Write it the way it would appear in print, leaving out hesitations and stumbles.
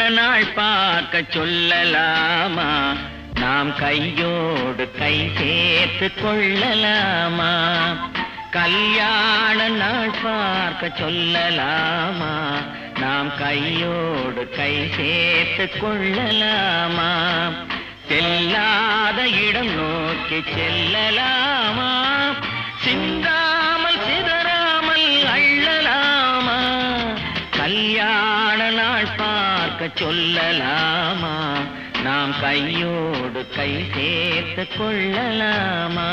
நாள் பார்க்க சொல்லலாமா? நாம் கையோடு கை சேர்த்து கொள்ளலாமா? கல்யாண நாள் பார்க்க சொல்லலாமா? நாம் கையோடு கை சேர்த்து கொள்ளலாமா? செல்லாத இடம் நோக்கி செல்லலாமா? சிந்தாமல் சிதறாமல் அள்ளலாமா? கல்யாண நாள் பார்க்க சொல்லலாமா? நாம் கையோடு கை சேர்த்து கொள்ளலாமா?